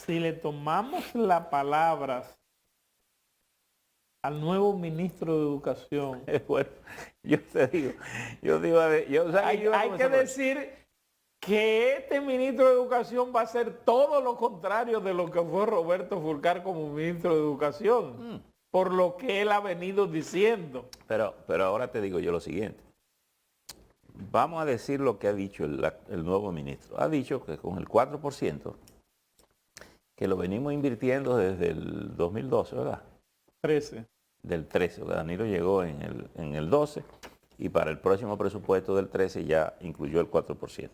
si le tomamos las palabras al nuevo ministro de Educación, Bueno, hay que decir que este ministro de Educación va a hacer todo lo contrario de lo que fue Roberto Fulcar como ministro de Educación, por lo que él ha venido diciendo. Pero ahora te digo yo lo siguiente. Vamos a decir lo que ha dicho el nuevo ministro. Ha dicho que con el 4%, que lo venimos invirtiendo desde el 2012, ¿verdad? 13. Del 13, ¿verdad? Danilo llegó en el 12 y para el próximo presupuesto del 13 ya incluyó el 4%.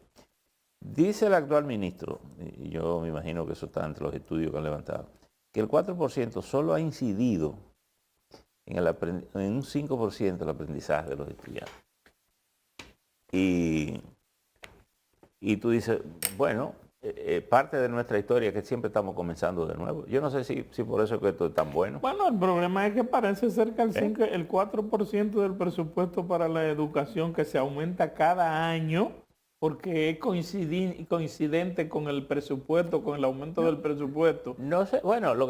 Dice el actual ministro, y yo me imagino que eso está entre los estudios que han levantado, que el 4% solo ha incidido en un 5% del aprendizaje de los estudiantes. Y tú dices, bueno, parte de nuestra historia es que siempre estamos comenzando de nuevo. Yo no sé si por eso es que esto es tan bueno. Bueno, el problema es que parece ser que el 4% del presupuesto para la educación que se aumenta cada año, porque es coincidente con el presupuesto, con el aumento del presupuesto. No sé, bueno, lo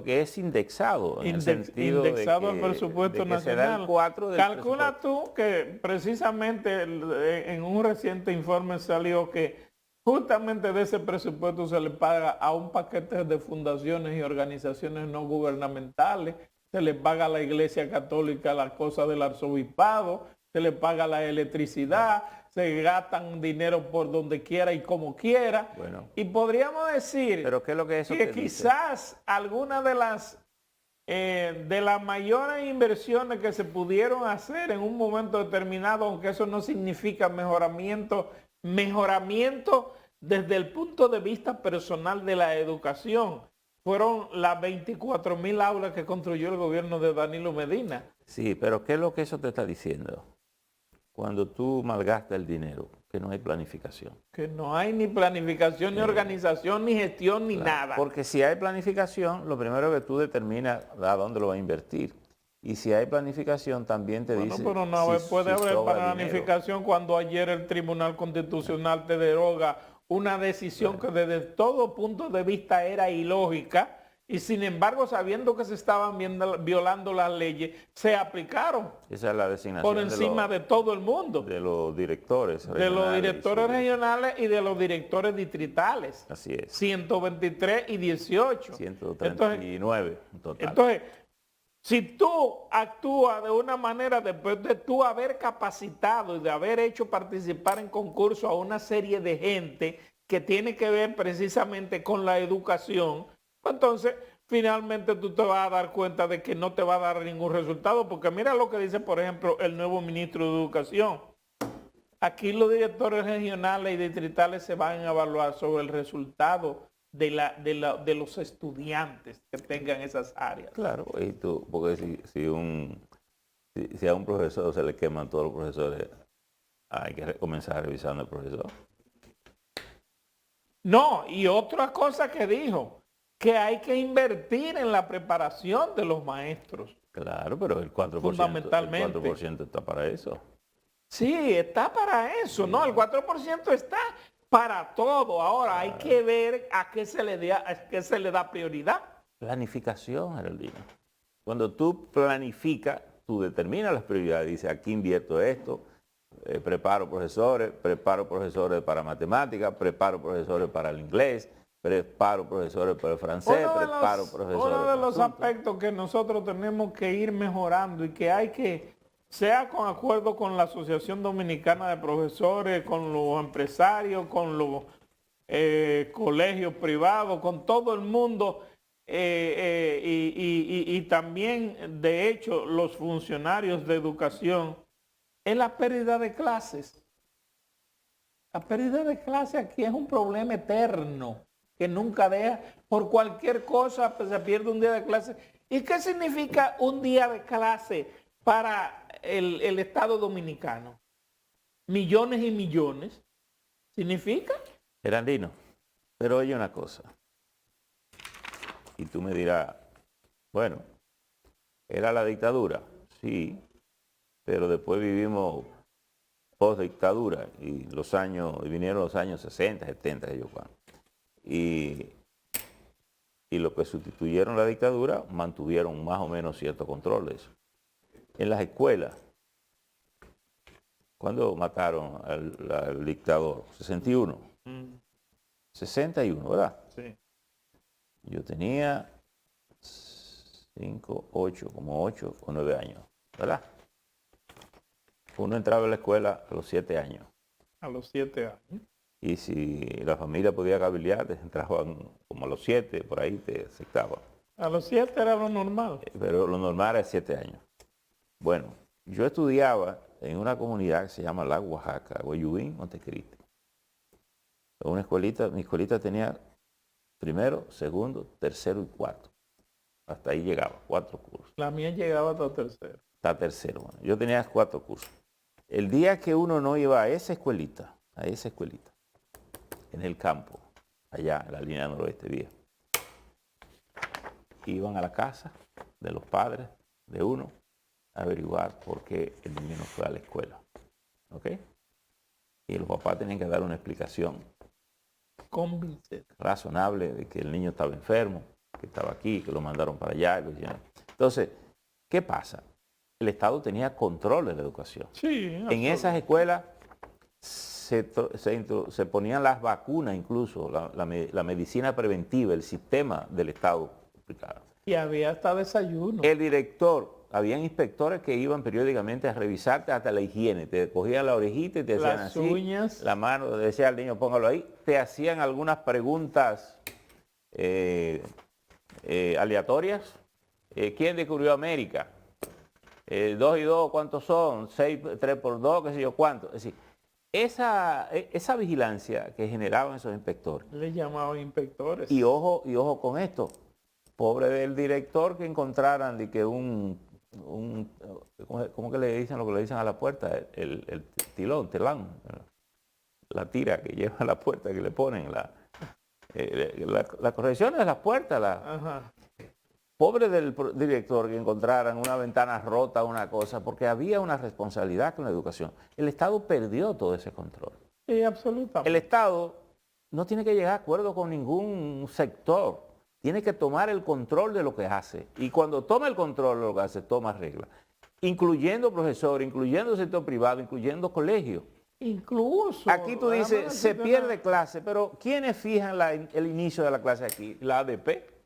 que es indexado, en el sentido indexado de al presupuesto de que se da nacional. el 4 del Calcula presupuesto. tú que precisamente en un reciente informe salió que justamente de ese presupuesto se le paga a un paquete de fundaciones y organizaciones no gubernamentales, se le paga a la Iglesia Católica las cosas del arzobispado, se le paga la electricidad, se gastan dinero por donde quiera y como quiera. Bueno. Y podríamos decir Pero ¿qué es lo que eso que te dice? quizás algunas de las mayores inversiones que se pudieron hacer en un momento determinado, aunque eso no significa mejoramiento desde el punto de vista personal de la educación, fueron las 24,000 aulas que construyó el gobierno de Danilo Medina. Sí, pero ¿qué es lo que eso te está diciendo? Cuando tú malgastas el dinero, que no hay planificación. Que no hay ni planificación, ni organización, ni gestión, ni nada. Porque si hay planificación, lo primero que tú determinas a dónde lo vas a invertir. Y si hay planificación, también te dice... Pero no puede haber sobra planificación dinero cuando ayer el Tribunal Constitucional te deroga una decisión que desde todo punto de vista era ilógica y sin embargo, sabiendo que se estaban violando las leyes, se aplicaron. Esa es la designación por encima de todo el mundo. De los directores regionales. De los directores regionales y de los directores distritales. Así es. 123 y 18. 139 en total. Entonces, si tú actúas de una manera después de tú haber capacitado y de haber hecho participar en concurso a una serie de gente que tiene que ver precisamente con la educación, entonces finalmente tú te vas a dar cuenta de que no te va a dar ningún resultado, porque mira lo que dice, por ejemplo, el nuevo ministro de Educación. Aquí los directores regionales y distritales se van a evaluar sobre el resultado de los estudiantes que tengan esas áreas. Claro, y tú, porque si a un profesor se le queman todos los profesores, hay que comenzar revisando al profesor. No, y otra cosa que dijo, que hay que invertir en la preparación de los maestros. Claro, pero el 4%, fundamentalmente. El 4% está para eso. Sí, está para eso, sí. ¿No? El 4% está para todo. Ahora hay que ver a qué se le da prioridad. Planificación, Geraldino. Cuando tú planificas, tú determinas las prioridades. Dices, aquí invierto esto, preparo profesores para matemáticas, preparo profesores para el inglés, preparo profesores para el francés, preparo profesores para uno de los aspectos que nosotros tenemos que ir mejorando y que hay que, sea con acuerdo con la Asociación Dominicana de Profesores, con los empresarios, con los colegios privados, con todo el mundo y también, de hecho, los funcionarios de educación, es la pérdida de clases. La pérdida de clases aquí es un problema eterno que nunca deja, por cualquier cosa pues, se pierde un día de clase. ¿Y qué significa un día de clase para el Estado Dominicano? Millones y millones. ¿Significa? Geraldino, pero oye una cosa. Y tú me dirás, bueno, ¿era la dictadura? Sí, pero después vivimos post-dictadura y vinieron los años 60, 70, yo cuando. Y y los que sustituyeron la dictadura mantuvieron más o menos cierto control de eso. En las escuelas, ¿cuándo mataron al dictador? 61. 61, ¿verdad? Sí. Yo tenía 5, 8, como 8 o 9 años, ¿verdad? Uno entraba a la escuela a los 7 años. A los 7 años. Y si la familia podía cabildear, entraban como a los 7, por ahí te aceptaban. A los 7 era lo normal. Pero lo normal era 7 años. Bueno, yo estudiaba en una comunidad que se llama La Oaxaca, Guayubín, Montecristi. Una escuelita, mi escuelita tenía primero, segundo, tercero y cuarto. Hasta ahí llegaba, 4 cursos. La mía llegaba hasta tercero. Hasta tercero, bueno. Yo tenía 4 cursos. El día que uno no iba a esa escuelita, en el campo, allá en la línea noroeste vieja, iban a la casa de los padres de uno a averiguar por qué el niño no fue a la escuela. ¿Ok? Y los papás tenían que dar una explicación Convincente. razonable de que el niño estaba enfermo, que estaba aquí, que lo mandaron para allá. Entonces, ¿qué pasa? El Estado tenía control de la educación. Sí, en esas escuelas se ponían las vacunas, incluso la medicina preventiva, el sistema del Estado. Y había hasta desayuno. El director, habían inspectores que iban periódicamente a revisarte hasta la higiene, te cogían la orejita y te hacían Las así, uñas. la mano, decía al niño póngalo ahí, te hacían algunas preguntas aleatorias. ¿Quién descubrió América? 2 y 2, ¿cuántos son? 6, 3 por 2, qué sé yo, ¿cuánto? Es decir, esa vigilancia que generaban esos inspectores. Le llamaban inspectores. Y ojo con esto. Pobre del director que encontraran de que ¿cómo que le dicen lo que le dicen a la puerta? El telán, la tira que lleva a la puerta, que le ponen la corrección de las puertas. Ajá. Pobre del director que encontraran una ventana rota, una cosa, porque había una responsabilidad con la educación. El Estado perdió todo ese control. Sí, absolutamente. El Estado no tiene que llegar a acuerdo con ningún sector. Tiene que tomar el control de lo que hace. Y cuando toma el control de lo que hace, toma reglas. Incluyendo profesores, incluyendo el sector privado, incluyendo colegios. Incluso. Aquí tú dices, se pierde clase, pero ¿quiénes fijan el inicio de la clase aquí? La ADP.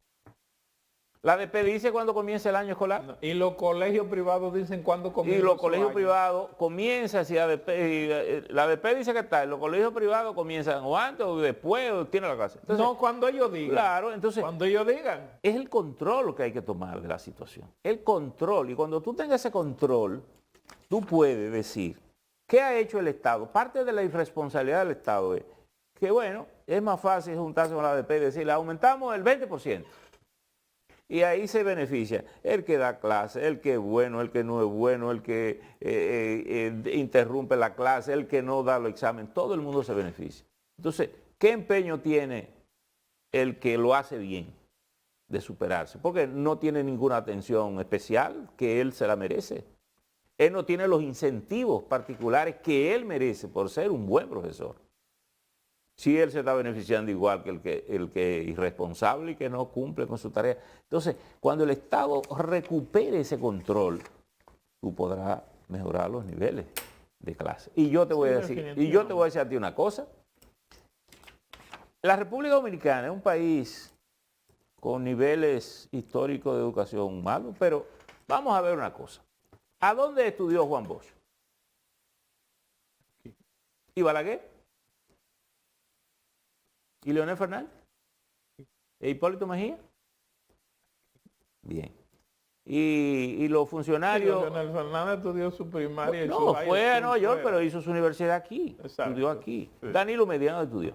La ADP dice cuándo comienza el año escolar. Y los colegios privados dicen cuándo comienza. Y los colegios privados comienzan, si ADP, la ADP dice que está, los colegios privados comienzan o antes o después o tiene la clase. Entonces, no, cuando ellos digan. Claro, entonces. Cuando ellos digan. Es el control que hay que tomar de la situación. El control. Y cuando tú tengas ese control, tú puedes decir, ¿qué ha hecho el Estado? Parte de la irresponsabilidad del Estado es que, bueno, es más fácil juntarse con la ADP y decirle, aumentamos el 20%. Y ahí se beneficia el que da clase, el que es bueno, el que no es bueno, el que interrumpe la clase, el que no da los exámenes, todo el mundo se beneficia. Entonces, ¿qué empeño tiene el que lo hace bien de superarse? Porque no tiene ninguna atención especial que él se la merece. Él no tiene los incentivos particulares que él merece por ser un buen profesor. Si él se está beneficiando igual que el que es irresponsable y que no cumple con su tarea. Entonces, cuando el Estado recupere ese control, tú podrás mejorar los niveles de clase. Y yo te voy a decir a ti una cosa. La República Dominicana es un país con niveles históricos de educación malos, pero vamos a ver una cosa. ¿A dónde estudió Juan Bosch? ¿Y Balaguer? ¿Y Leonel Fernández? ¿E Hipólito Mejía? Bien. ¿Y los funcionarios? Sí, Leonel Fernández estudió su primaria. No, fue a Nueva York, pero hizo su universidad aquí. Exacto. Estudió aquí. Sí. Danilo Medina estudió.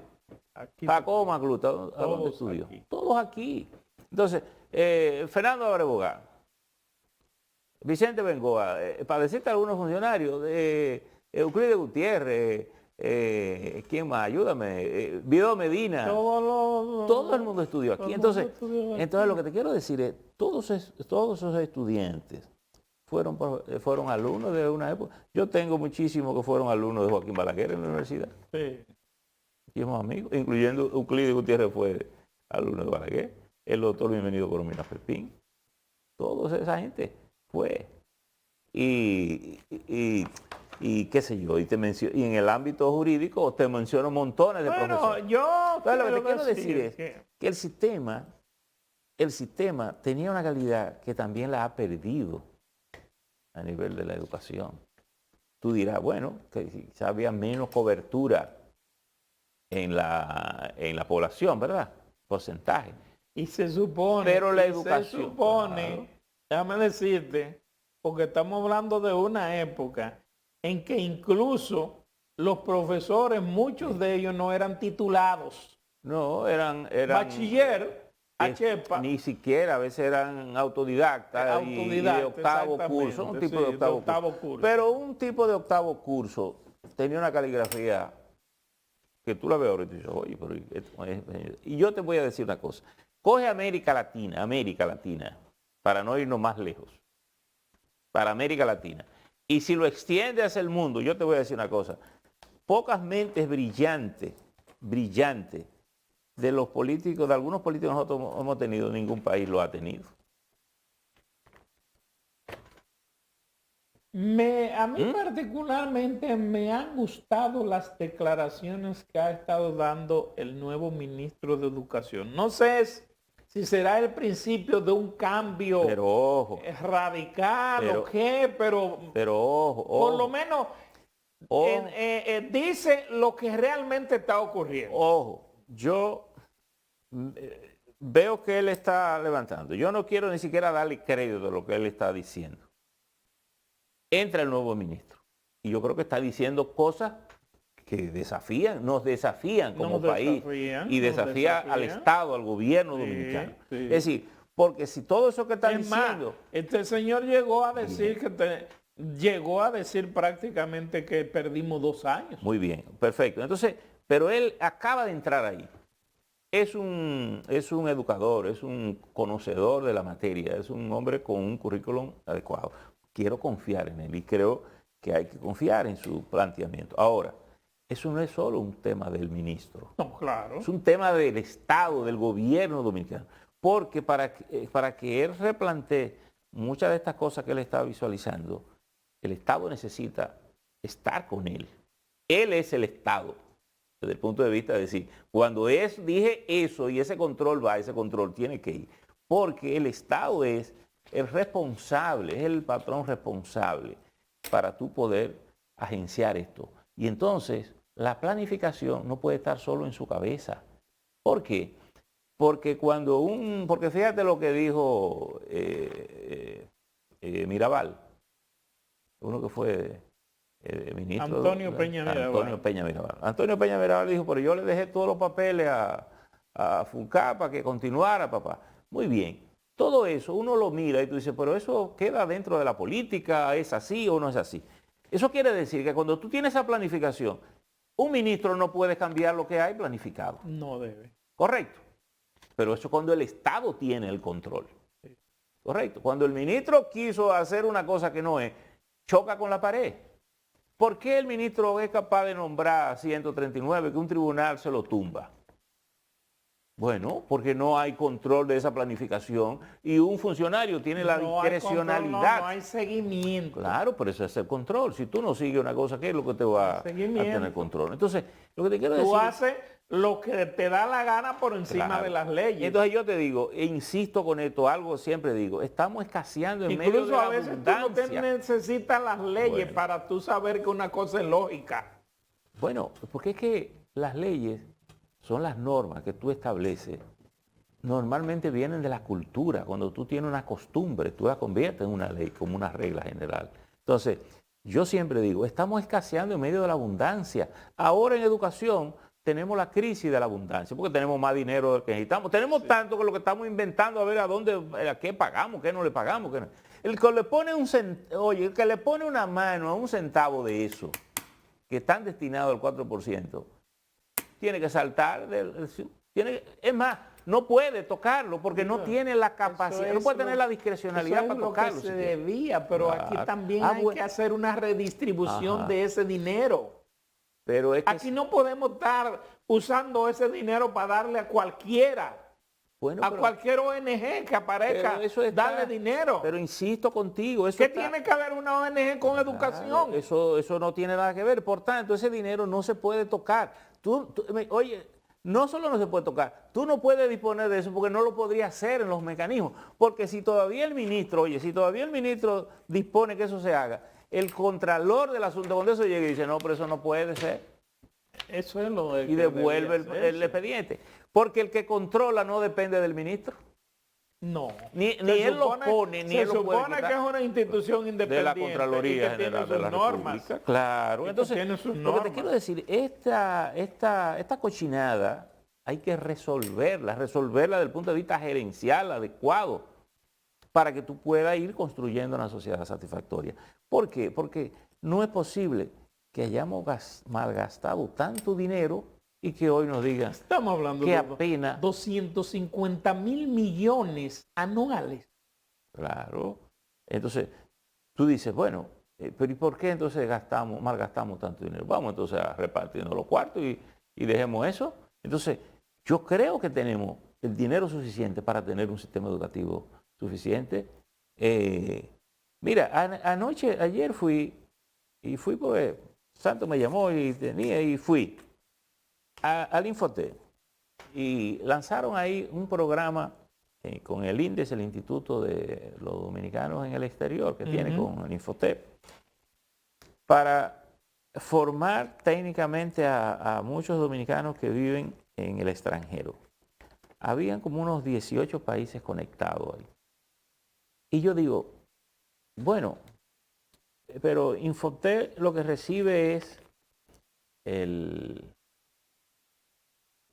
Aquí. Jacobo Magluta, ¿a dónde estudió? Aquí. Todos aquí. Entonces, Fernando Abrevogá, Vicente Bengoa, para decirte algunos funcionarios, Euclides Gutiérrez, ¿quién más? Ayúdame. Vido Medina. Todo el mundo estudió aquí. Entonces lo que te quiero decir es, todos esos estudiantes fueron alumnos de una época. Yo tengo muchísimos que fueron alumnos de Joaquín Balaguer en la universidad. Sí. Y somos amigos, incluyendo Euclides Gutiérrez fue alumno de Balaguer. el doctor Bienvenido Coromina Pepín, toda esa gente fue. Y qué sé yo, y en el ámbito jurídico te menciono montones de profesores. Entonces, lo que te quiero decir es que el sistema tenía una calidad que también la ha perdido a nivel de la educación. Tú dirás, bueno, que quizá había menos cobertura en la población, ¿verdad? Porcentaje. Y se supone, pero la educación, claro, déjame decirte, porque estamos hablando de una época en que incluso los profesores, muchos de ellos no eran titulados. No, eran bachiller, achepa. Ni siquiera, a veces eran autodidactas y de octavo curso, un tipo de octavo curso. Pero un tipo de octavo curso tenía una caligrafía que tú la ves ahora y tú dices, oye, pero... Y yo te voy a decir una cosa. Coge América Latina, para no irnos más lejos, para América Latina. Y si lo extiende hacia el mundo, yo te voy a decir una cosa. Pocas mentes brillantes, de los políticos, de algunos políticos nosotros hemos tenido, ningún país lo ha tenido. A mí particularmente me han gustado las declaraciones que ha estado dando el nuevo ministro de Educación. No sé si será el principio de un cambio radical o qué, pero ojo, por lo menos dice lo que realmente está ocurriendo. Ojo, yo veo que él está levantando. Yo no quiero ni siquiera darle crédito de lo que él está diciendo. Entra el nuevo ministro y yo creo que está diciendo cosas que nos desafían como país y desafía al Estado, al gobierno dominicano. Sí. Es decir, porque si todo eso que está diciendo... Este señor llegó a decir prácticamente que perdimos 2 años. Muy bien, perfecto. Entonces, pero él acaba de entrar ahí. Es un educador, es un conocedor de la materia, es un hombre con un currículum adecuado. Quiero confiar en él y creo que hay que confiar en su planteamiento. Ahora, eso no es solo un tema del ministro. No, claro. Es un tema del Estado, del gobierno dominicano. Porque para que él replantee muchas de estas cosas que él está visualizando, el Estado necesita estar con él. Él es el Estado. Desde el punto de vista de decir, cuando dije eso y ese control va, ese control tiene que ir. Porque el Estado es el responsable, es el patrón responsable para tú poder agenciar esto. Y entonces, la planificación no puede estar solo en su cabeza. ¿Por qué? Porque porque fíjate lo que dijo Mirabal, uno que fue ministro. Antonio Peña Mirabal. Antonio Peña Mirabal dijo, pero yo le dejé todos los papeles a Fulcar para que continuara, papá. Muy bien. Todo eso uno lo mira y tú dices, pero eso queda dentro de la política, ¿es así o no es así? Eso quiere decir que cuando tú tienes esa planificación, un ministro no puede cambiar lo que hay planificado. No debe. Correcto. Pero eso cuando el Estado tiene el control. Correcto. Cuando el ministro quiso hacer una cosa que no es, choca con la pared. ¿Por qué el ministro es capaz de nombrar a 139 que un tribunal se lo tumba? Bueno, porque no hay control de esa planificación y un funcionario tiene la discrecionalidad. No hay seguimiento. Claro, pero eso es el control. Si tú no sigues una cosa, ¿qué es lo que te va a tener control? Entonces, lo que te quiero decir... Tú haces lo que te da la gana por encima de las leyes. Entonces yo te digo, e insisto con esto, algo siempre digo, estamos escaseando en medio de la abundancia. Incluso a veces tú no necesitas las leyes para tú saber que una cosa es lógica. Bueno, porque es que las leyes son las normas que tú estableces. Normalmente vienen de la cultura. Cuando tú tienes una costumbre, tú la conviertes en una ley, como una regla general. Entonces, yo siempre digo, estamos escaseando en medio de la abundancia. Ahora en educación tenemos la crisis de la abundancia, porque tenemos más dinero del que necesitamos. Tenemos tanto que lo que estamos inventando a ver a qué pagamos, qué no le pagamos. Qué no. El que le pone el que le pone una mano a un centavo de eso, que están destinados al 4%, tiene que saltar, es más, no puede tocarlo porque no tiene la capacidad, no puede tener la discrecionalidad para tocarlo. Eso se debía, pero aquí también hay que hacer una redistribución de ese dinero. Pero es que aquí no podemos estar usando ese dinero para darle a cualquiera. Bueno, a cualquier ONG que aparezca, darle dinero. Pero insisto contigo, ¿Qué tiene que ver una ONG con educación? Eso no tiene nada que ver. Por tanto, ese dinero no se puede tocar. Oye, no solo no se puede tocar, tú no puedes disponer de eso porque no lo podría hacer en los mecanismos. Porque si todavía el ministro dispone que eso se haga, el contralor del asunto, cuando eso llega y dice, no, pero eso no puede ser. Eso es lo de y devuelve el expediente. Porque el que controla no depende del ministro. No. Ni él lo pone, ni él lo puede quitar. Se supone que es una institución independiente. De la Contraloría General de la República. Claro. Entonces, lo que te quiero decir, esta cochinada hay que resolverla desde el punto de vista gerencial adecuado para que tú puedas ir construyendo una sociedad satisfactoria. ¿Por qué? Porque no es posible que hayamos malgastado tanto dinero y que hoy nos digan estamos hablando que de apenas 250.000 millones anuales. Claro. Entonces, tú dices, bueno, pero ¿y por qué entonces malgastamos tanto dinero? Vamos entonces a repartirnos los cuartos y dejemos eso. Entonces, yo creo que tenemos el dinero suficiente para tener un sistema educativo suficiente. Mira, ayer fui porque Santo me llamó y fui al Infotep y lanzaron ahí un programa con el índice, el Instituto de los Dominicanos en el Exterior, que tiene con el Infotep, para formar técnicamente a muchos dominicanos que viven en el extranjero. Habían como unos 18 países conectados ahí. Y yo digo, bueno, pero Infotep lo que recibe es el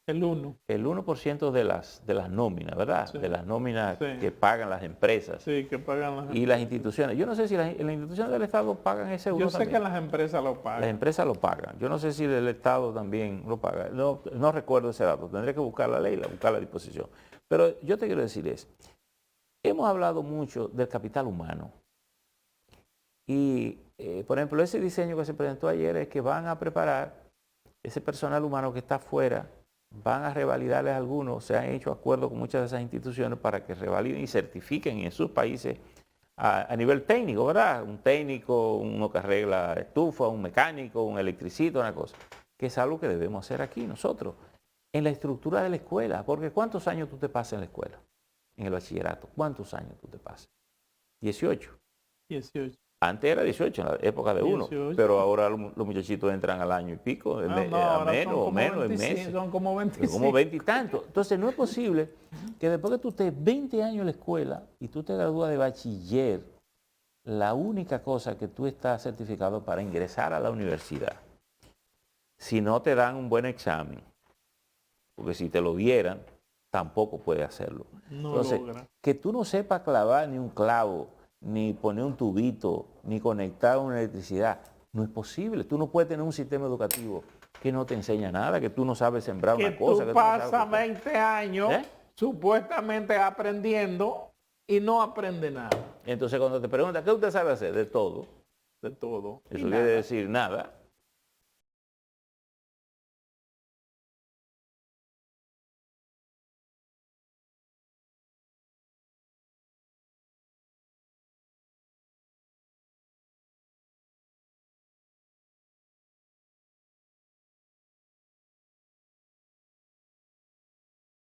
1% de las nóminas, ¿verdad? Sí. De las nóminas que pagan las empresas. Sí, que pagan las empresas. Y las instituciones. Yo no sé si las instituciones del Estado pagan ese 1%. Yo sé que las empresas lo pagan. Las empresas lo pagan. Yo no sé si el Estado también lo paga. No recuerdo ese dato. Tendré que buscar la ley, buscar la disposición. Pero yo te quiero decir hemos hablado mucho del capital humano. Y, por ejemplo, ese diseño que se presentó ayer es que van a preparar ese personal humano que está afuera, van a revalidarles algunos, se han hecho acuerdos con muchas de esas instituciones para que revaliden y certifiquen en sus países a nivel técnico, ¿verdad? Un técnico, uno que arregla estufa, un mecánico, un electricista, una cosa, que es algo que debemos hacer aquí nosotros, en la estructura de la escuela, porque ¿cuántos años tú te pasas en la escuela? En el bachillerato, ¿cuántos años tú te pasas? 18. 18. Antes era 18, en la época de 18. Uno, pero ahora los muchachitos entran al año y pico, a menos o menos, en meses. Son como 25. Como 20 y tanto. Entonces no es posible que después que tú estés 20 años en la escuela y tú te gradúas de bachiller, la única cosa que tú estás certificado para ingresar a la universidad, si no te dan un buen examen, porque si te lo dieran, tampoco puedes hacerlo. No entonces, logra. Que tú no sepas clavar ni un clavo, ni poner un tubito, ni conectar una electricidad. No es posible. Tú no puedes tener un sistema educativo que no te enseña nada, que tú no sabes sembrar una cosa. Tú pasas 20 años supuestamente aprendiendo y no aprende nada. Entonces cuando te preguntan, ¿qué usted sabe hacer? De todo. De todo. Eso quiere decir nada.